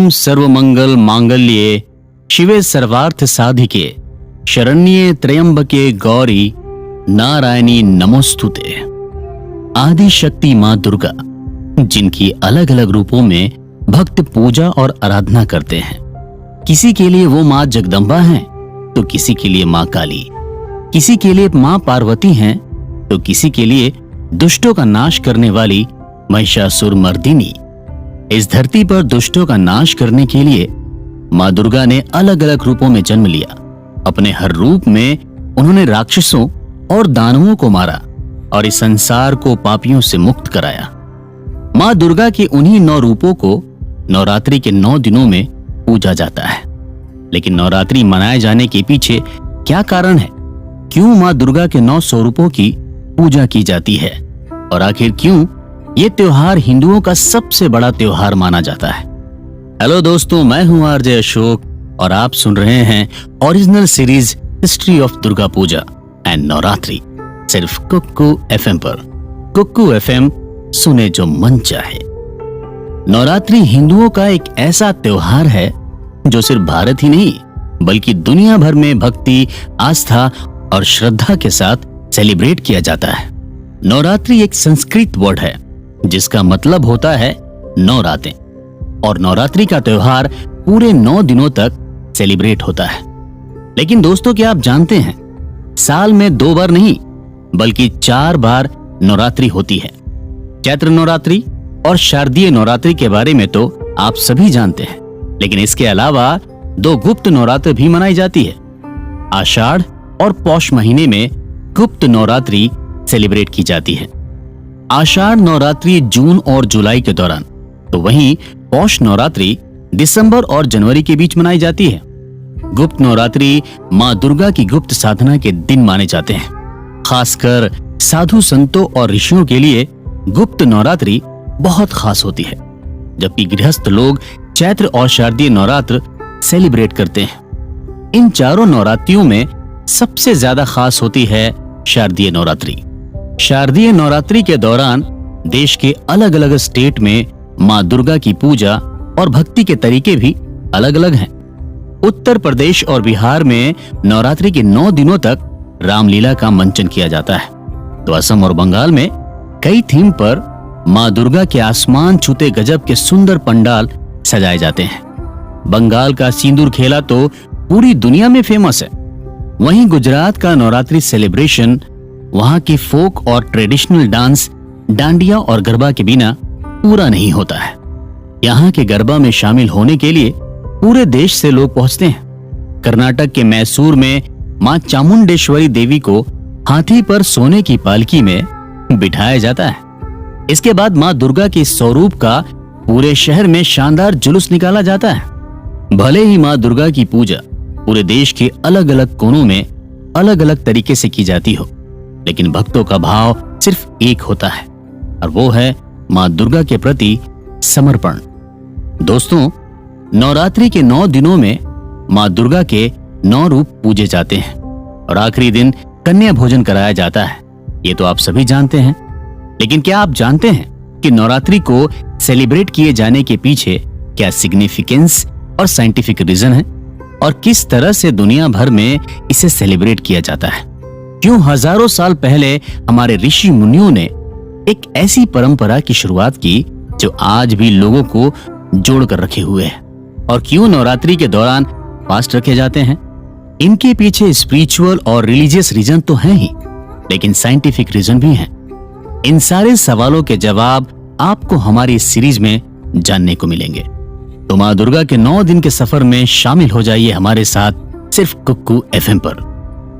ओम सर्वमंगल मांगल्ये शिवे सर्वार्थ साधिके शरण्ये त्र्यंबके गौरी नारायणी नमोस्तुते। आदि शक्ति मां दुर्गा, जिनकी अलग अलग रूपों में भक्त पूजा और आराधना करते हैं। किसी के लिए वो मां जगदम्बा हैं, तो किसी के लिए मां काली, किसी के लिए मां पार्वती हैं, तो किसी के लिए दुष्टों का नाश करने वाली महिषासुर मर्दिनी। इस धरती पर दुष्टों का नाश करने के लिए मां दुर्गा ने अलग अलग रूपों में जन्म लिया। अपने हर रूप में उन्होंने राक्षसों और दानवों को मारा और इस संसार को पापियों से मुक्त कराया। मां दुर्गा के उन्हीं 9 रूपों को नवरात्रि के 9 दिनों में पूजा जाता है। लेकिन नवरात्रि मनाए जाने के पीछे क्या कारण है? क्यों मां दुर्गा के 9 स्वरूपों की पूजा की जाती है और आखिर क्यों ये त्योहार हिंदुओं का सबसे बड़ा त्योहार माना जाता है? हेलो दोस्तों, मैं हूं आरजे अशोक और आप सुन रहे हैं original series history of Durga Puja and Navratri, सिर्फ कुक्कू एफएम पर। कुक्कू एफएम, सुने जो मन चाहे। नवरात्रि हिंदुओं का एक ऐसा त्योहार है जो सिर्फ भारत ही नहीं बल्कि दुनिया भर में भक्ति, आस्था और श्रद्धा के साथ सेलिब्रेट किया जाता है। नवरात्रि एक संस्कृत वर्ड है जिसका मतलब होता है 9 रातें, और नवरात्रि का त्योहार पूरे 9 दिनों तक सेलिब्रेट होता है। लेकिन दोस्तों, क्या आप जानते हैं साल में 2 बार नहीं बल्कि 4 बार नवरात्रि होती है। चैत्र नवरात्रि और शारदीय नवरात्रि के बारे में तो आप सभी जानते हैं, लेकिन इसके अलावा 2 गुप्त नवरात्र भी मनाई जाती है। आषाढ़ और पौष महीने में गुप्त नवरात्रि सेलिब्रेट की जाती है। आषाढ़ नवरात्रि जून और जुलाई के दौरान, तो वहीं पौष नवरात्रि दिसंबर और जनवरी के बीच मनाई जाती है। गुप्त नवरात्रि मां दुर्गा की गुप्त साधना के दिन माने जाते हैं। खासकर साधु संतों और ऋषियों के लिए गुप्त नवरात्रि बहुत खास होती है, जबकि गृहस्थ लोग चैत्र और शारदीय नवरात्र सेलिब्रेट करते हैं। इन चारों नवरात्रियों में सबसे ज्यादा खास होती है शारदीय नवरात्रि। शारदीय नवरात्रि के दौरान देश के अलग अलग स्टेट में मां दुर्गा की पूजा और भक्ति के तरीके भी अलग अलग हैं। उत्तर प्रदेश और बिहार में नवरात्रि के 9 दिनों तक रामलीला का मंचन किया जाता है, तो असम और बंगाल में कई थीम पर मां दुर्गा के आसमान छूते गजब के सुंदर पंडाल सजाए जाते हैं। बंगाल का सिंदूर खेला तो पूरी दुनिया में फेमस है। वहीं गुजरात का नवरात्रि सेलिब्रेशन वहां की फोक और ट्रेडिशनल डांस डांडिया और गरबा के बिना पूरा नहीं होता है। यहाँ के गरबा में शामिल होने के लिए पूरे देश से लोग पहुंचते हैं। कर्नाटक के मैसूर में मां चामुंडेश्वरी देवी को हाथी पर सोने की पालकी में बिठाया जाता है। इसके बाद मां दुर्गा के स्वरूप का पूरे शहर में शानदार जुलूस निकाला जाता है। भले ही मां दुर्गा की पूजा पूरे देश के अलग अलग कोनों में अलग अलग तरीके से की जाती हो, लेकिन भक्तों का भाव सिर्फ एक होता है, और वो है मां दुर्गा के प्रति समर्पण। दोस्तों, नवरात्रि के 9 दिनों में मां दुर्गा के 9 रूप पूजे जाते हैं और आखिरी दिन कन्या भोजन कराया जाता है। ये तो आप सभी जानते हैं, लेकिन क्या आप जानते हैं कि नवरात्रि को सेलिब्रेट किए जाने के पीछे क्या सिग्निफिकेंस और साइंटिफिक रीजन है, और किस तरह से दुनिया भर में इसे सेलिब्रेट किया जाता है? क्यों हजारों साल पहले हमारे ऋषि मुनियों ने एक ऐसी परंपरा की शुरुआत की जो आज भी लोगों को जोड़कर रखे हुए है? और क्यों नवरात्रि के दौरान फास्ट रखे जाते हैं? इनके पीछे स्पिरिचुअल और रिलीजियस रीजन तो हैं ही, लेकिन साइंटिफिक रीजन भी हैं। इन सारे सवालों के जवाब आपको हमारी इस सीरीज में जानने को मिलेंगे। तो मां दुर्गा के 9 दिन के सफर में शामिल हो जाइए हमारे साथ, सिर्फ कुक्कू एफएम पर।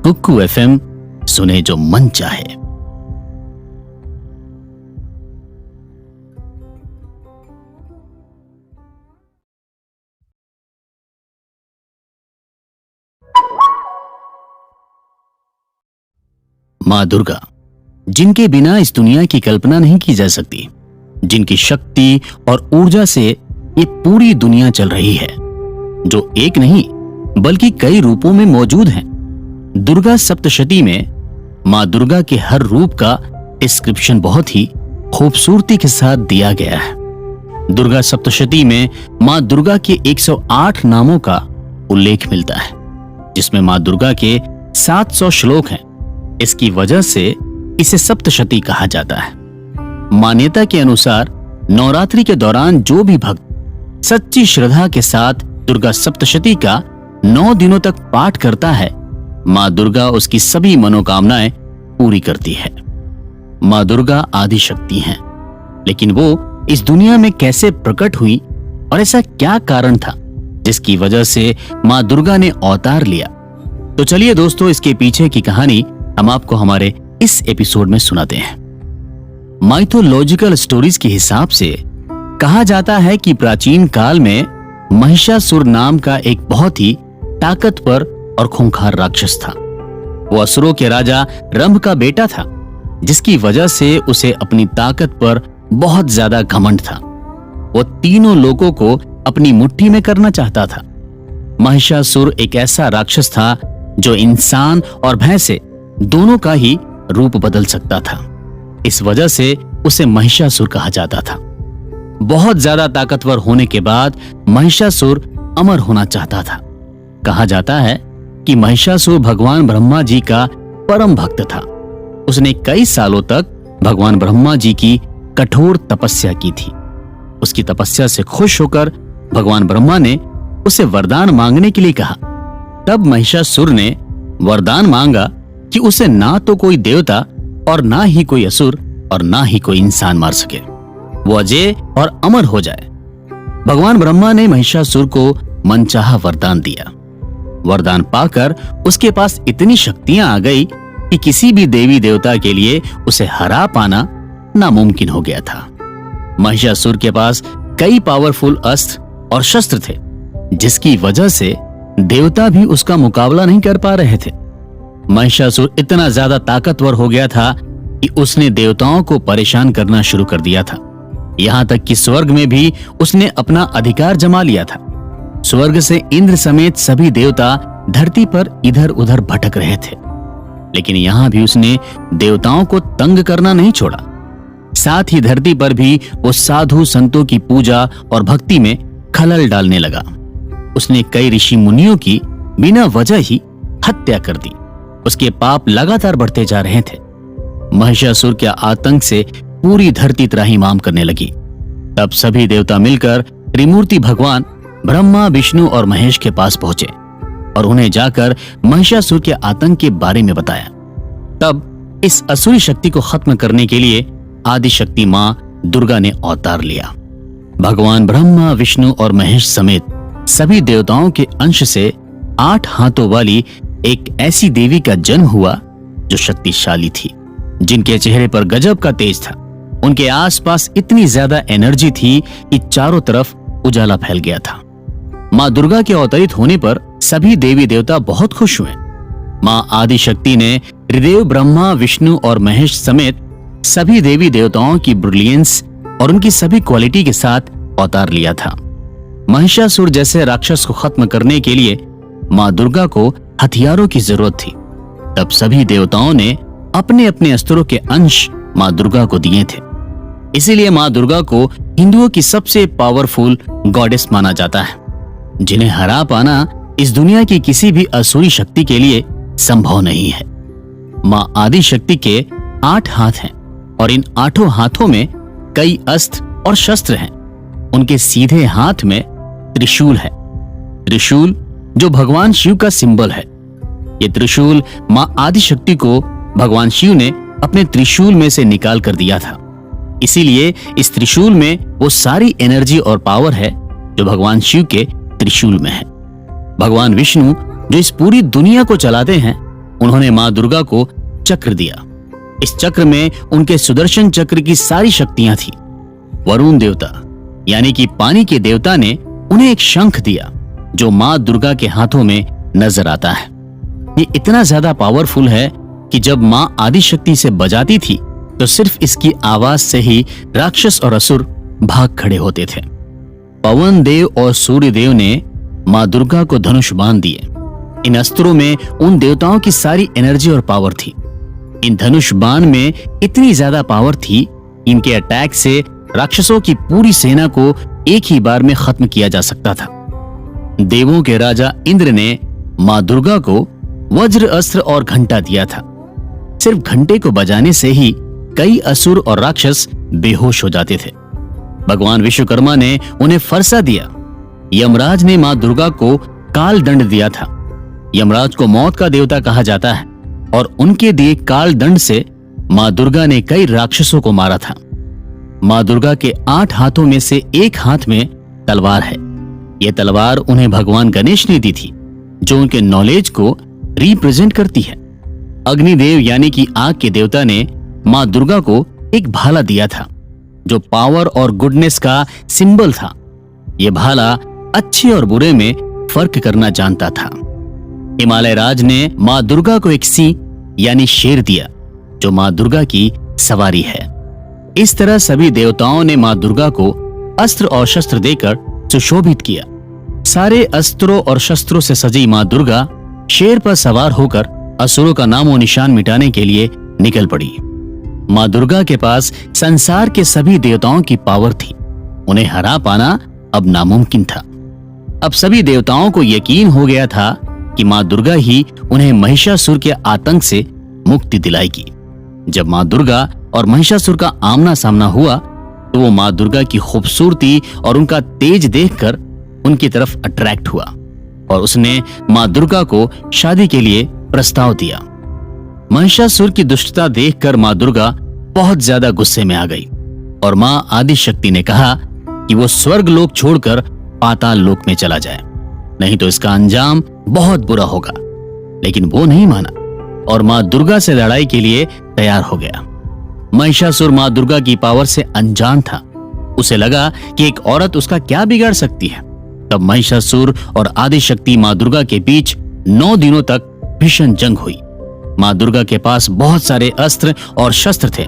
कुक्कू एफएम, सुने जो मन चाहे। मां दुर्गा, जिनके बिना इस दुनिया की कल्पना नहीं की जा सकती, जिनकी शक्ति और ऊर्जा से ये पूरी दुनिया चल रही है, जो एक नहीं बल्कि कई रूपों में मौजूद हैं। दुर्गा सप्तशती में मां दुर्गा के हर रूप का डिस्क्रिप्शन बहुत ही खूबसूरती के साथ दिया गया है। दुर्गा सप्तशती में माँ दुर्गा के 108 नामों का उल्लेख मिलता है, जिसमें माँ दुर्गा के 700 श्लोक हैं। इसकी वजह से इसे सप्तशती कहा जाता है। मान्यता के अनुसार नवरात्रि के दौरान जो भी भक्त सच्ची श्रद्धा के साथ दुर्गा सप्तशती का 9 दिनों तक पाठ करता है, माँ दुर्गा उसकी सभी मनोकामनाएं पूरी करती है। माँ दुर्गा आदि शक्ति हैं, लेकिन वो इस दुनिया में कैसे प्रकट हुई और ऐसा क्या कारण था जिसकी वजह से माँ दुर्गा ने अवतार लिया? तो चलिए दोस्तों, इसके पीछे की कहानी हम आपको हमारे इस एपिसोड में सुनाते हैं। माइथोलॉजिकल स्टोरीज के हिसाब से कहा जाता है कि प्राचीन काल में महिषासुर नाम का एक बहुत ही ताकतवर और खूंखार राक्षस था। वो असुरों के राजा रंभ का बेटा था, जिसकी वजह से उसे अपनी ताकत पर बहुत ज्यादा घमंड था। वो तीनों लोगों को अपनी मुट्ठी में करना चाहता था। महिषासुर एक ऐसा राक्षस था जो इंसान और भैंसे दोनों का ही रूप बदल सकता था। इस वजह से उसे महिषासुर कहा जाता था। बहुत ज्यादा ताकतवर होने के बाद महिषासुर अमर होना चाहता था। कहा जाता है कि महिषासुर भगवान ब्रह्मा जी का परम भक्त था। उसने कई सालों तक भगवान ब्रह्मा जी की कठोर तपस्या की थी। उसकी तपस्या से खुश होकर भगवान ब्रह्मा ने उसे वरदान मांगने के लिए कहा। तब महिषासुर ने वरदान मांगा कि उसे ना तो कोई देवता और ना ही कोई असुर और ना ही कोई इंसान मार सके। वो अजय और अमर हो जाए। भगवान ब्रह्मा ने महिषासुर को मनचाहा वरदान दिया। वरदान पाकर उसके पास इतनी शक्तियां आ गई कि किसी भी देवी देवता के लिए उसे हरा पाना नामुमकिन हो गया था। महिषासुर के पास कई पावरफुल अस्त्र और शस्त्र थे, जिसकी वजह से देवता भी उसका मुकाबला नहीं कर पा रहे थे। महिषासुर इतना ज्यादा ताकतवर हो गया था कि उसने देवताओं को परेशान करना शुरू कर दिया था। यहां तक कि स्वर्ग में भी उसने अपना अधिकार जमा लिया था। स्वर्ग से इंद्र समेत सभी देवता धरती पर इधर उधर भटक रहे थे, लेकिन यहां भी उसने देवताओं को तंग करना नहीं छोड़ा। साथ ही धरती पर भी वो साधु संतों की पूजा और भक्ति में खलल डालने लगा। उसने कई ऋषि मुनियों की बिना वजह ही हत्या कर दी। उसके पाप लगातार बढ़ते जा रहे थे। महिषासुर के आतंक से पूरी धरती त्राहिमाम करने लगी। तब सभी देवता मिलकर त्रिमूर्ति भगवान ब्रह्मा, विष्णु और महेश के पास पहुंचे और उन्हें जाकर महिषासुर के आतंक के बारे में बताया। तब इस असुरी शक्ति को खत्म करने के लिए आदि शक्ति मां दुर्गा ने अवतार लिया। भगवान ब्रह्मा, विष्णु और महेश समेत सभी देवताओं के अंश से 8 हाथों वाली एक ऐसी देवी का जन्म हुआ जो शक्तिशाली थी, जिनके चेहरे पर गजब का तेज था। उनके आसपास इतनी ज्यादा एनर्जी थी कि चारों तरफ उजाला फैल गया था। माँ दुर्गा के अवतरित होने पर सभी देवी देवता बहुत खुश हुए। माँ आदि शक्ति ने त्रिदेव ब्रह्मा, विष्णु और महेश समेत सभी देवी देवताओं की ब्रिलियंस और उनकी सभी क्वालिटी के साथ अवतार लिया था। महिषासुर जैसे राक्षस को खत्म करने के लिए माँ दुर्गा को हथियारों की जरूरत थी। तब सभी देवताओं ने अपने अपने अस्त्रों के अंश माँ दुर्गा को दिए थे। इसीलिए माँ दुर्गा को हिंदुओं की सबसे पावरफुल गॉडेस माना जाता है, जिन्हें हरा पाना इस दुनिया की किसी भी असुरी शक्ति के लिए संभव नहीं है। माँ आदि शक्ति के 8 हाथ हैं और इन 8 हाथों में कई अस्त्र और शस्त्र हैं। उनके सीधे हाथ में त्रिशूल है। त्रिशूल जो भगवान शिव का सिंबल है। ये त्रिशूल माँ आदि शक्ति को भगवान शिव ने अपने त्रिशूल में से निकाल कर दिया था। इसीलिए इस त्रिशूल में वो सारी एनर्जी और पावर है जो भगवान शिव के त्रिशूल में है। भगवान विष्णु जो इस पूरी दुनिया को चलाते हैं, उन्होंने माँ दुर्गा को चक्र दिया। इस चक्र में उनके सुदर्शन चक्र की सारी शक्तियां थी। वरुण देवता यानी कि पानी के देवता ने उन्हें एक शंख दिया जो माँ दुर्गा के हाथों में नजर आता है। ये इतना ज्यादा पावरफुल है कि जब माँ आदि शक्ति से बजाती थी तो सिर्फ इसकी आवाज से ही राक्षस और असुर भाग खड़े होते थे। पवन देव और सूर्य देव ने माँ दुर्गा को धनुष बांध दिए। इन अस्त्रों में उन देवताओं की सारी एनर्जी और पावर थी। इन धनुष बाण में इतनी ज्यादा पावर थी, इनके अटैक से राक्षसों की पूरी सेना को एक ही बार में खत्म किया जा सकता था। देवों के राजा इंद्र ने मां दुर्गा को वज्र अस्त्र और घंटा दिया था। सिर्फ घंटे को बजाने से ही कई असुर और राक्षस बेहोश हो जाते थे। भगवान विश्वकर्मा ने उन्हें फरसा दिया। यमराज ने मां दुर्गा को काल दंड दिया था। यमराज को मौत का देवता कहा जाता है और उनके दिए काल दंड से मां दुर्गा ने कई राक्षसों को मारा था। मां दुर्गा के 8 हाथों में से एक हाथ में तलवार है। यह तलवार उन्हें भगवान गणेश ने दी थी, जो उनके नॉलेज को रिप्रेजेंट करती है। अग्निदेव यानी कि आग के देवता ने मां दुर्गा को एक भाला दिया था, जो पावर और गुडनेस का सिंबल था। यह भाला अच्छे और बुरे में फर्क करना जानता था। हिमालय राज ने मां दुर्गा को एक सिंह यानी शेर दिया, जो मां दुर्गा की सवारी है। इस तरह सभी देवताओं ने मां दुर्गा को अस्त्र और शस्त्र देकर सुशोभित किया। सारे अस्त्रों और शस्त्रों से सजी मां दुर्गा शेर पर सवार होकर असुरों का नामो निशान मिटाने के लिए निकल पड़ी। मां दुर्गा के पास संसार के सभी देवताओं की पावर थी। उन्हें हरा पाना अब नामुमकिन था। अब सभी देवताओं को यकीन हो गया था कि मां दुर्गा ही उन्हें महिषासुर के आतंक से मुक्ति दिलाएगी। जब मां दुर्गा और महिषासुर का आमना सामना हुआ तो वो मां दुर्गा की खूबसूरती और उनका तेज देखकर उनकी तरफ अट्रैक्ट हुआ और उसने मां दुर्गा को शादी के लिए प्रस्ताव दिया। महिषासुर की दुष्टता देखकर मां दुर्गा बहुत ज्यादा गुस्से में आ गई और मां आदिशक्ति ने कहा कि वो स्वर्ग लोक छोड़कर पाताल लोक में चला जाए, नहीं तो इसका अंजाम बहुत बुरा होगा। लेकिन वो नहीं माना और मां दुर्गा से लड़ाई के लिए तैयार हो गया। महिषासुर मां दुर्गा की पावर से अनजान था। उसे लगा कि एक औरत उसका क्या बिगाड़ सकती है। तब महिषासुर और आदिशक्ति मां दुर्गा के बीच 9 दिनों तक भीषण जंग हुई। मां दुर्गा के पास बहुत सारे अस्त्र और शस्त्र थे,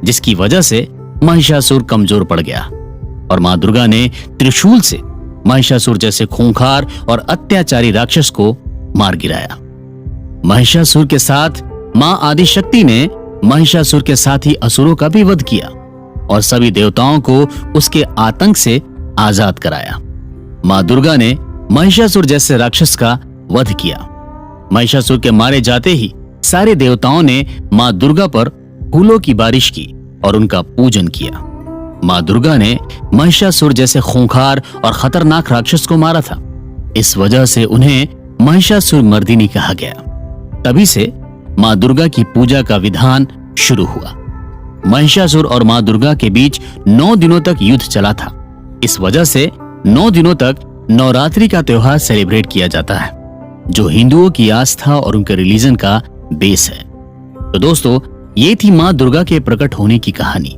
जिसकी वजह से महिषासुर कमजोर पड़ गया और मां दुर्गा ने त्रिशूल से महिषासुर जैसे खूंखार और अत्याचारी राक्षस को मार गिराया। महिषासुर के साथ मां आदिशक्ति ने महिषासुर के साथ ही असुरों का भी वध किया और सभी देवताओं को उसके आतंक से आजाद कराया। मां दुर्गा ने महिषासुर जैसे राक्षस का वध किया। महिषासुर के मारे जाते ही सारे देवताओं ने मां दुर्गा पर फूलों की बारिश की और उनका पूजन किया। मां दुर्गा ने महिषासुर जैसे खूंखार और खतरनाक राक्षस को मारा था। इस वजह से उन्हें महिषासुर मर्दिनी कहा गया। तभी से मां दुर्गा की पूजा का विधान शुरू हुआ। महिषासुर और मां दुर्गा के बीच 9 दिनों तक युद्ध चला था। इस वजह से 9 दिनों तक नवरात्रि का त्योहार सेलिब्रेट किया जाता है, जो हिंदुओं की आस्था और उनके रिलीजन का बेस है। तो दोस्तों, ये थी मां दुर्गा के प्रकट होने की कहानी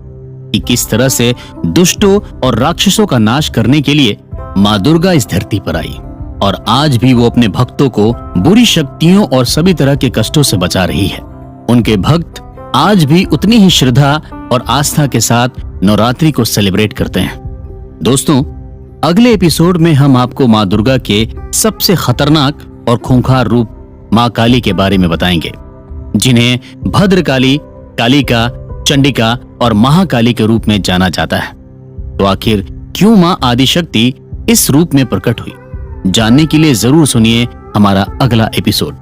कि किस तरह से दुष्टों और राक्षसों का नाश करने के लिए मां दुर्गा इस धरती पर आई और आज भी वो अपने भक्तों को बुरी शक्तियों और सभी तरह के कष्टों से बचा रही है। उनके भक्त आज भी उतनी ही श्रद्धा और आस्था के साथ नवरात्रि को सेलिब्रेट करते हैं। दोस्तों, अगले एपिसोड में हम आपको मां दुर्गा के सबसे खतरनाक और खूंखार रूप मां काली के बारे में बताएंगे, जिन्हें भद्रकाली, कालिका, चंडिका और महाकाली के रूप में जाना जाता है। तो आखिर क्यों मां आदिशक्ति इस रूप में प्रकट हुई, जानने के लिए जरूर सुनिए हमारा अगला एपिसोड।